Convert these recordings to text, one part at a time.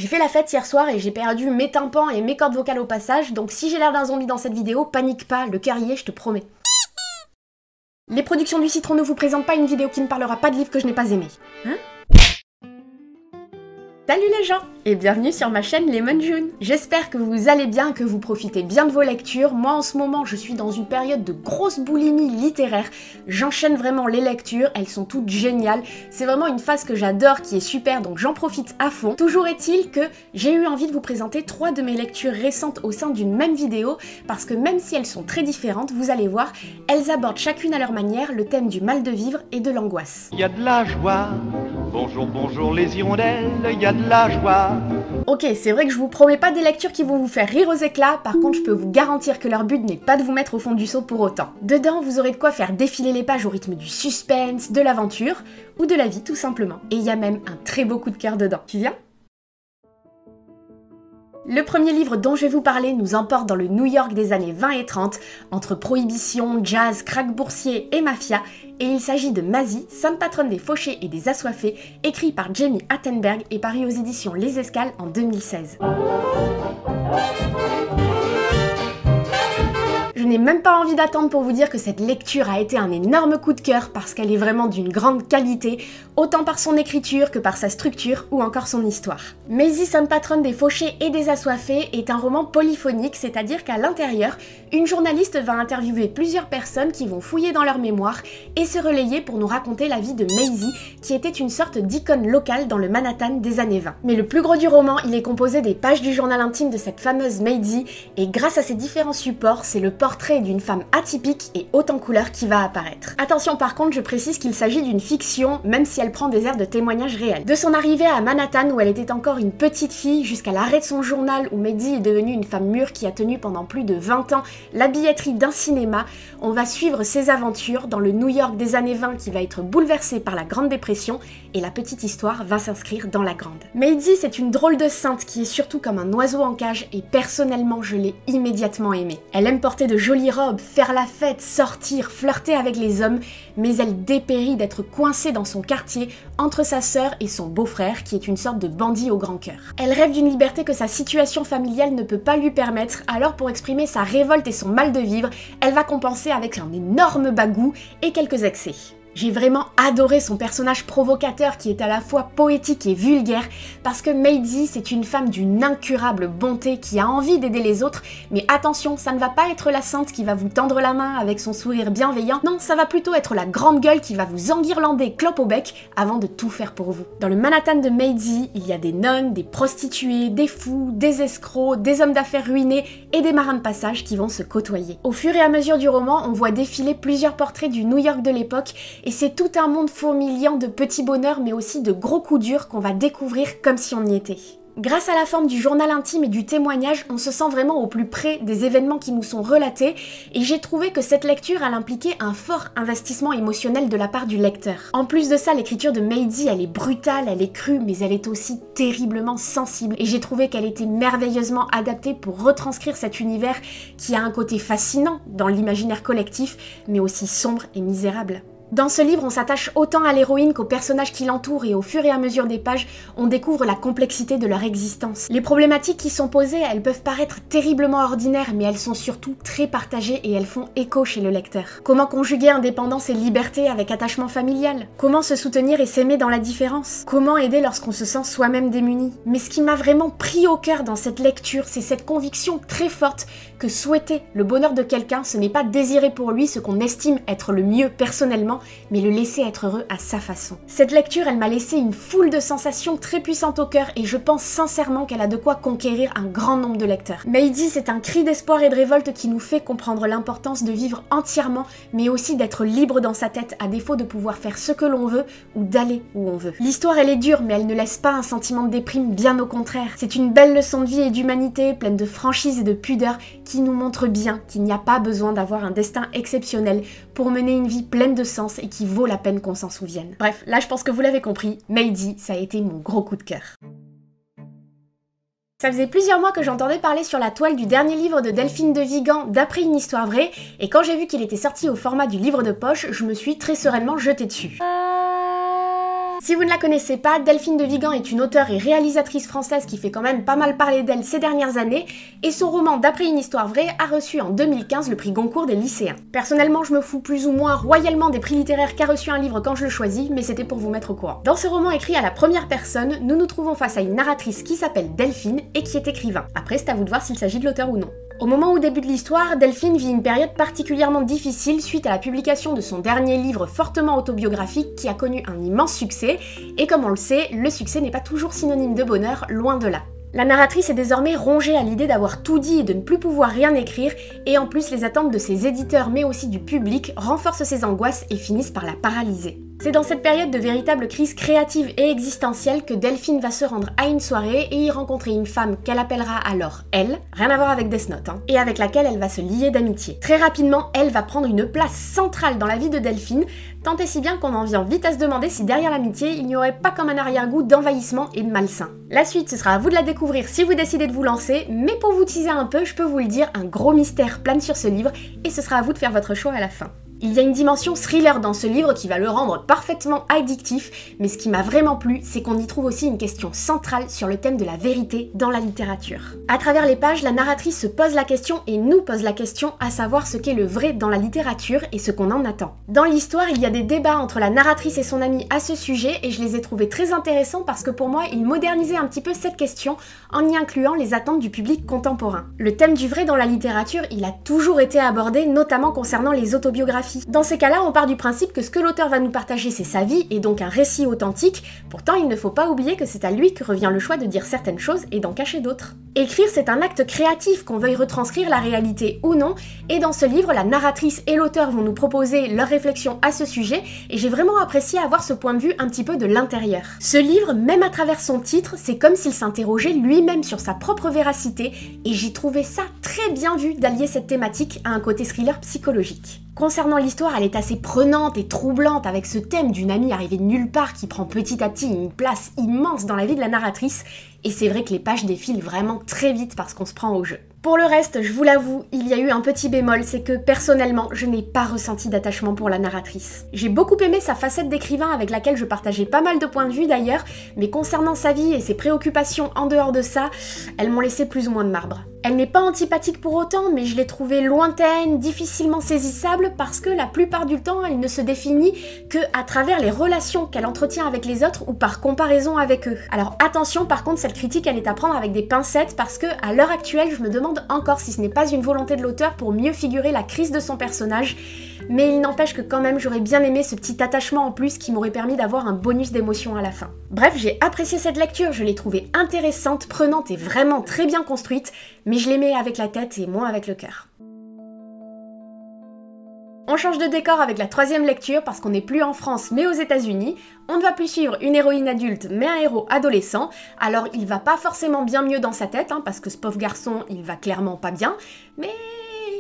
J'ai fait la fête hier soir et j'ai perdu mes tympans et mes cordes vocales au passage, donc si j'ai l'air d'un zombie dans cette vidéo, panique pas, le cœur y est, je te promets. Les productions du Citron ne vous présentent pas une vidéo qui ne parlera pas de livres que je n'ai pas aimés. Hein? Salut les gens et bienvenue sur ma chaîne Lemon June. J'espère que vous allez bien, que vous profitez bien de vos lectures. Moi en ce moment je suis dans une période de grosse boulimie littéraire. J'enchaîne vraiment les lectures, elles sont toutes géniales. C'est vraiment une phase que j'adore, qui est super, donc j'en profite à fond. Toujours est-il que j'ai eu envie de vous présenter 3 de mes lectures récentes au sein d'une même vidéo, parce que même si elles sont très différentes, vous allez voir, elles abordent chacune à leur manière le thème du mal de vivre et de l'angoisse. Il y a de la joie. Bonjour, bonjour les hirondelles, il y a de la joie. Ok, c'est vrai que je vous promets pas des lectures qui vont vous faire rire aux éclats, par contre je peux vous garantir que leur but n'est pas de vous mettre au fond du seau pour autant. Dedans, vous aurez de quoi faire défiler les pages au rythme du suspense, de l'aventure, ou de la vie tout simplement. Et il y a même un très beau coup de cœur dedans. Tu viens ? Le premier livre dont je vais vous parler nous emporte dans le New York des années 20 et 30, entre prohibition, jazz, krach boursier et mafia, et il s'agit de Maisie, sainte patronne des fauchés et des assoiffés, écrit par Jamie Attenberg et paru aux éditions Les Escales en 2016. Je n'ai même pas envie d'attendre pour vous dire que cette lecture a été un énorme coup de cœur parce qu'elle est vraiment d'une grande qualité, autant par son écriture que par sa structure ou encore son histoire. Maisie, sainte patronne des fauchés et des assoiffés est un roman polyphonique, c'est-à-dire qu'à l'intérieur, une journaliste va interviewer plusieurs personnes qui vont fouiller dans leur mémoire et se relayer pour nous raconter la vie de Maisie, qui était une sorte d'icône locale dans le Manhattan des années 20. Mais le plus gros du roman, il est composé des pages du journal intime de cette fameuse Maisie, et grâce à ces différents supports, c'est le portrait d'une femme atypique et haute en couleur qui va apparaître. Attention par contre, je précise qu'il s'agit d'une fiction, même si elle prend des airs de témoignage réel. De son arrivée à Manhattan où elle était encore une petite fille, jusqu'à l'arrêt de son journal où Maisie est devenue une femme mûre qui a tenu pendant plus de 20 ans la billetterie d'un cinéma, on va suivre ses aventures dans le New York des années 20 qui va être bouleversé par la Grande Dépression, et la petite histoire va s'inscrire dans la grande. Maisie, c'est une drôle de sainte qui est surtout comme un oiseau en cage, et personnellement je l'ai immédiatement aimée. Elle aime porter de jolies robes, faire la fête, sortir, flirter avec les hommes, mais elle dépérit d'être coincée dans son quartier entre sa sœur et son beau-frère qui est une sorte de bandit au grand cœur. Elle rêve d'une liberté que sa situation familiale ne peut pas lui permettre, alors pour exprimer sa révolte et son mal de vivre, elle va compenser avec un énorme bagout et quelques excès. J'ai vraiment adoré son personnage provocateur qui est à la fois poétique et vulgaire, parce que Maisie, c'est une femme d'une incurable bonté qui a envie d'aider les autres, mais attention, ça ne va pas être la sainte qui va vous tendre la main avec son sourire bienveillant, non, ça va plutôt être la grande gueule qui va vous enguirlander clope au bec avant de tout faire pour vous. Dans le Manhattan de Maisie, il y a des nonnes, des prostituées, des fous, des escrocs, des hommes d'affaires ruinés et des marins de passage qui vont se côtoyer. Au fur et à mesure du roman, on voit défiler plusieurs portraits du New York de l'époque, et c'est tout un monde fourmillant de petits bonheurs mais aussi de gros coups durs qu'on va découvrir comme si on y était. Grâce à la forme du journal intime et du témoignage, on se sent vraiment au plus près des événements qui nous sont relatés, et j'ai trouvé que cette lecture elle impliquait un fort investissement émotionnel de la part du lecteur. En plus de ça, l'écriture de Maisie, elle est brutale, elle est crue, mais elle est aussi terriblement sensible, et j'ai trouvé qu'elle était merveilleusement adaptée pour retranscrire cet univers qui a un côté fascinant dans l'imaginaire collectif, mais aussi sombre et misérable. Dans ce livre, on s'attache autant à l'héroïne qu'aux personnages qui l'entourent, et au fur et à mesure des pages, on découvre la complexité de leur existence. Les problématiques qui sont posées, elles peuvent paraître terriblement ordinaires, mais elles sont surtout très partagées et elles font écho chez le lecteur. Comment conjuguer indépendance et liberté avec attachement familial ? Comment se soutenir et s'aimer dans la différence ? Comment aider lorsqu'on se sent soi-même démuni ? Mais ce qui m'a vraiment pris au cœur dans cette lecture, c'est cette conviction très forte que souhaiter le bonheur de quelqu'un, ce n'est pas désirer pour lui ce qu'on estime être le mieux personnellement, mais le laisser être heureux à sa façon. Cette lecture, elle m'a laissé une foule de sensations très puissantes au cœur, et je pense sincèrement qu'elle a de quoi conquérir un grand nombre de lecteurs. Maisie, c'est un cri d'espoir et de révolte qui nous fait comprendre l'importance de vivre entièrement, mais aussi d'être libre dans sa tête, à défaut de pouvoir faire ce que l'on veut ou d'aller où on veut. L'histoire, elle est dure, mais elle ne laisse pas un sentiment de déprime, bien au contraire. C'est une belle leçon de vie et d'humanité, pleine de franchise et de pudeur, qui nous montre bien qu'il n'y a pas besoin d'avoir un destin exceptionnel pour mener une vie pleine de sens et qui vaut la peine qu'on s'en souvienne. Bref, là je pense que vous l'avez compris, Maisie, ça a été mon gros coup de cœur. Ça faisait plusieurs mois que j'entendais parler sur la toile du dernier livre de Delphine de Vigan, d'après une histoire vraie, et quand j'ai vu qu'il était sorti au format du livre de poche, je me suis très sereinement jetée dessus. Si vous ne la connaissez pas, Delphine de Vigan est une auteure et réalisatrice française qui fait quand même pas mal parler d'elle ces dernières années, et son roman D'après une histoire vraie a reçu en 2015 le prix Goncourt des lycéens. Personnellement, je me fous plus ou moins royalement des prix littéraires qu'a reçu un livre quand je le choisis, mais c'était pour vous mettre au courant. Dans ce roman écrit à la première personne, nous nous trouvons face à une narratrice qui s'appelle Delphine et qui est écrivain. Après, c'est à vous de voir s'il s'agit de l'auteur ou non. Au moment où débute l'histoire, Delphine vit une période particulièrement difficile suite à la publication de son dernier livre fortement autobiographique qui a connu un immense succès, et comme on le sait, le succès n'est pas toujours synonyme de bonheur, loin de là. La narratrice est désormais rongée à l'idée d'avoir tout dit et de ne plus pouvoir rien écrire, et en plus les attentes de ses éditeurs mais aussi du public renforcent ses angoisses et finissent par la paralyser. C'est dans cette période de véritable crise créative et existentielle que Delphine va se rendre à une soirée et y rencontrer une femme qu'elle appellera alors elle, rien à voir avec Death Note, et avec laquelle elle va se lier d'amitié. Très rapidement, elle va prendre une place centrale dans la vie de Delphine, tant et si bien qu'on en vient vite à se demander si derrière l'amitié, il n'y aurait pas comme un arrière-goût d'envahissement et de malsain. La suite, ce sera à vous de la découvrir si vous décidez de vous lancer, mais pour vous teaser un peu, je peux vous le dire, un gros mystère plane sur ce livre, et ce sera à vous de faire votre choix à la fin. Il y a une dimension thriller dans ce livre qui va le rendre parfaitement addictif, mais ce qui m'a vraiment plu, c'est qu'on y trouve aussi une question centrale sur le thème de la vérité dans la littérature. À travers les pages, la narratrice se pose la question et nous pose la question, à savoir ce qu'est le vrai dans la littérature et ce qu'on en attend. Dans l'histoire, il y a des débats entre la narratrice et son amie à ce sujet et je les ai trouvés très intéressants parce que pour moi, ils modernisaient un petit peu cette question en y incluant les attentes du public contemporain. Le thème du vrai dans la littérature, il a toujours été abordé, notamment concernant les autobiographies. Dans ces cas-là, on part du principe que ce que l'auteur va nous partager, c'est sa vie, et donc un récit authentique. Pourtant, il ne faut pas oublier que c'est à lui que revient le choix de dire certaines choses et d'en cacher d'autres. Écrire, c'est un acte créatif, qu'on veuille retranscrire la réalité ou non, et dans ce livre, la narratrice et l'auteur vont nous proposer leurs réflexions à ce sujet, et j'ai vraiment apprécié avoir ce point de vue un petit peu de l'intérieur. Ce livre, même à travers son titre, c'est comme s'il s'interrogeait lui-même sur sa propre véracité, et j'ai trouvé ça très bien vu d'allier cette thématique à un côté thriller psychologique. Concernant l'histoire, elle est assez prenante et troublante avec ce thème d'une amie arrivée de nulle part qui prend petit à petit une place immense dans la vie de la narratrice, et c'est vrai que les pages défilent vraiment très vite parce qu'on se prend au jeu. Pour le reste, je vous l'avoue, il y a eu un petit bémol, c'est que personnellement, je n'ai pas ressenti d'attachement pour la narratrice. J'ai beaucoup aimé sa facette d'écrivain avec laquelle je partageais pas mal de points de vue d'ailleurs, mais concernant sa vie et ses préoccupations en dehors de ça, elles m'ont laissé plus ou moins de marbre. Elle n'est pas antipathique pour autant, mais je l'ai trouvée lointaine, difficilement saisissable parce que la plupart du temps, elle ne se définit que à travers les relations qu'elle entretient avec les autres ou par comparaison avec eux. Alors attention, par contre, cette critique, elle est à prendre avec des pincettes parce que à l'heure actuelle, je me demande encore si ce n'est pas une volonté de l'auteur pour mieux figurer la crise de son personnage, mais il n'empêche que quand même j'aurais bien aimé ce petit attachement en plus qui m'aurait permis d'avoir un bonus d'émotion à la fin. Bref, j'ai apprécié cette lecture, je l'ai trouvée intéressante, prenante et vraiment très bien construite, mais je l'aimais avec la tête et moins avec le cœur. On change de décor avec la troisième lecture parce qu'on n'est plus en France mais aux États-Unis. On ne va plus suivre une héroïne adulte mais un héros adolescent. Alors il va pas forcément bien mieux dans sa tête, parce que ce pauvre garçon il va clairement pas bien, mais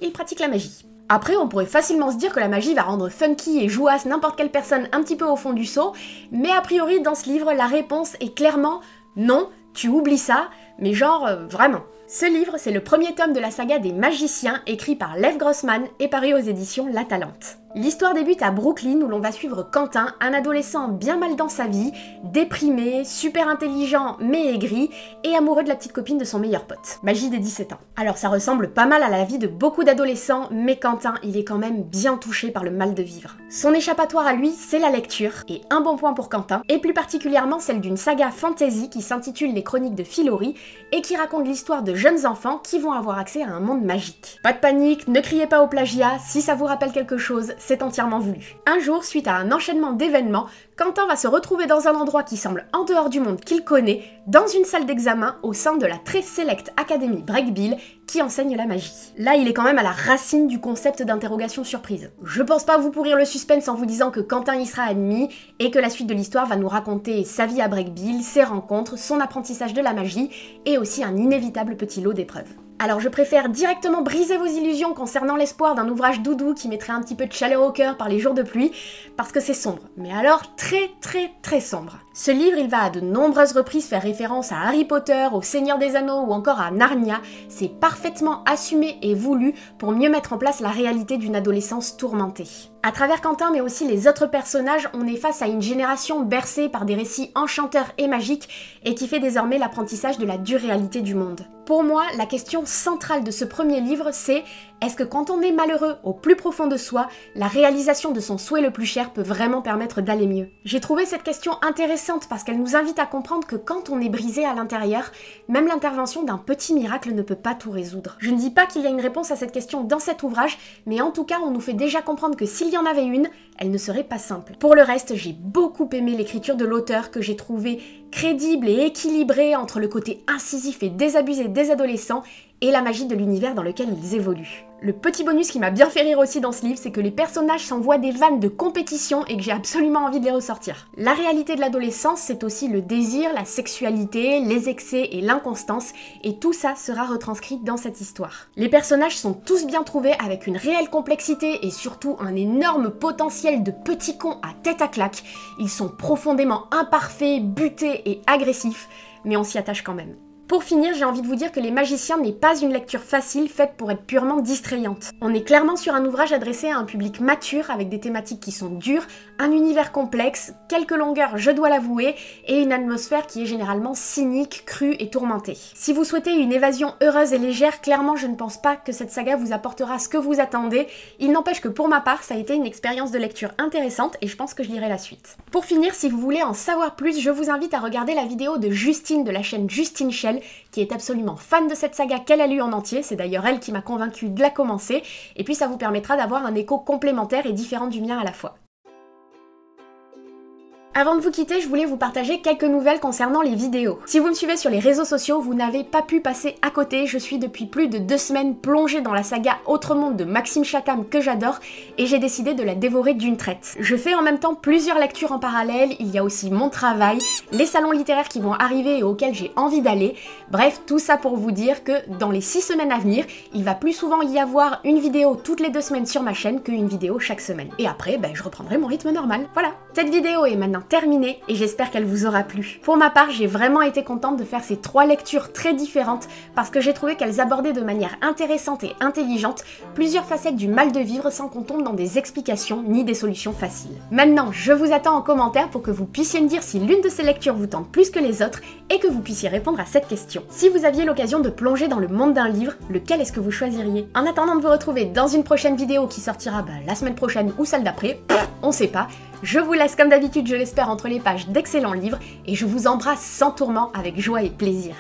il pratique la magie. Après, on pourrait facilement se dire que la magie va rendre funky et jouasse n'importe quelle personne un petit peu au fond du seau, mais a priori dans ce livre la réponse est clairement non, tu oublies ça, mais genre vraiment. Ce livre, c'est le premier tome de la saga des magiciens, écrit par Lev Grossman et paru aux éditions La Talente. L'histoire débute à Brooklyn où l'on va suivre Quentin, un adolescent bien mal dans sa vie, déprimé, super intelligent mais aigri et amoureux de la petite copine de son meilleur pote, Magie des 17 ans. Alors ça ressemble pas mal à la vie de beaucoup d'adolescents, mais Quentin, il est quand même bien touché par le mal de vivre. Son échappatoire à lui, c'est la lecture, et un bon point pour Quentin, et plus particulièrement celle d'une saga fantasy qui s'intitule Les Chroniques de Filori et qui raconte l'histoire de jeunes enfants qui vont avoir accès à un monde magique. Pas de panique, ne criez pas au plagiat, si ça vous rappelle quelque chose, c'est entièrement voulu. Un jour, suite à un enchaînement d'événements, Quentin va se retrouver dans un endroit qui semble en dehors du monde qu'il connaît, dans une salle d'examen au sein de la très sélecte Académie Breakbill qui enseigne la magie. Là, il est quand même à la racine du concept d'interrogation surprise. Je pense pas vous pourrir le suspense en vous disant que Quentin y sera admis et que la suite de l'histoire va nous raconter sa vie à Breakbill, ses rencontres, son apprentissage de la magie et aussi un inévitable petit lot d'épreuves. Alors je préfère directement briser vos illusions concernant l'espoir d'un ouvrage doudou qui mettrait un petit peu de chaleur au cœur par les jours de pluie, parce que c'est sombre, mais alors très sombre. Ce livre, il va à de nombreuses reprises faire référence à Harry Potter, au Seigneur des Anneaux ou encore à Narnia. C'est parfaitement assumé et voulu pour mieux mettre en place la réalité d'une adolescence tourmentée. À travers Quentin, mais aussi les autres personnages, on est face à une génération bercée par des récits enchanteurs et magiques et qui fait désormais l'apprentissage de la dure réalité du monde. Pour moi, la question centrale de ce premier livre, c'est est-ce que quand on est malheureux au plus profond de soi, la réalisation de son souhait le plus cher peut vraiment permettre d'aller mieux? J'ai trouvé cette question intéressante parce qu'elle nous invite à comprendre que quand on est brisé à l'intérieur, même l'intervention d'un petit miracle ne peut pas tout résoudre. Je ne dis pas qu'il y a une réponse à cette question dans cet ouvrage, mais en tout cas, on nous fait déjà comprendre que s'il y en avait une, elle ne serait pas simple. Pour le reste, j'ai beaucoup aimé l'écriture de l'auteur que j'ai trouvé crédible et équilibrée entre le côté incisif et désabusé des adolescents et la magie de l'univers dans lequel ils évoluent. Le petit bonus qui m'a bien fait rire aussi dans ce livre, c'est que les personnages s'envoient des vannes de compétition et que j'ai absolument envie de les ressortir. La réalité de l'adolescence, c'est aussi le désir, la sexualité, les excès et l'inconstance, et tout ça sera retranscrit dans cette histoire. Les personnages sont tous bien trouvés avec une réelle complexité et surtout un énorme potentiel de petits cons à tête à claque. Ils sont profondément imparfaits, butés et agressifs, mais on s'y attache quand même. Pour finir, j'ai envie de vous dire que Les Magiciens n'est pas une lecture facile faite pour être purement distrayante. On est clairement sur un ouvrage adressé à un public mature avec des thématiques qui sont dures, un univers complexe, quelques longueurs je dois l'avouer, et une atmosphère qui est généralement cynique, crue et tourmentée. Si vous souhaitez une évasion heureuse et légère, clairement je ne pense pas que cette saga vous apportera ce que vous attendez. Il n'empêche que pour ma part, ça a été une expérience de lecture intéressante et je pense que je lirai la suite. Pour finir, si vous voulez en savoir plus, je vous invite à regarder la vidéo de Justine de la chaîne Justine Shell, qui est absolument fan de cette saga qu'elle a lue en entier, c'est d'ailleurs elle qui m'a convaincue de la commencer, et puis ça vous permettra d'avoir un écho complémentaire et différent du mien à la fois. Avant de vous quitter, je voulais vous partager quelques nouvelles concernant les vidéos. Si vous me suivez sur les réseaux sociaux, vous n'avez pas pu passer à côté. Je suis depuis plus de 2 semaines plongée dans la saga Autre Monde de Maxime Chatham que j'adore et j'ai décidé de la dévorer d'une traite. Je fais en même temps plusieurs lectures en parallèle, il y a aussi mon travail, les salons littéraires qui vont arriver et auxquels j'ai envie d'aller. Bref, tout ça pour vous dire que dans les 6 semaines à venir, il va plus souvent y avoir une vidéo toutes les 2 semaines sur ma chaîne qu'une vidéo chaque semaine. Et après, je reprendrai mon rythme normal. Voilà. Cette vidéo est maintenant terminée et j'espère qu'elle vous aura plu. Pour ma part, j'ai vraiment été contente de faire ces 3 lectures très différentes parce que j'ai trouvé qu'elles abordaient de manière intéressante et intelligente plusieurs facettes du mal de vivre sans qu'on tombe dans des explications ni des solutions faciles. Maintenant, je vous attends en commentaire pour que vous puissiez me dire si l'une de ces lectures vous tente plus que les autres et que vous puissiez répondre à cette question. Si vous aviez l'occasion de plonger dans le monde d'un livre, lequel est-ce que vous choisiriez? En attendant de vous retrouver dans une prochaine vidéo qui sortira la semaine prochaine ou celle d'après, on sait pas, je vous laisse comme d'habitude, je l'espère, entre les pages d'excellents livres et je vous embrasse sans tourment avec joie et plaisir.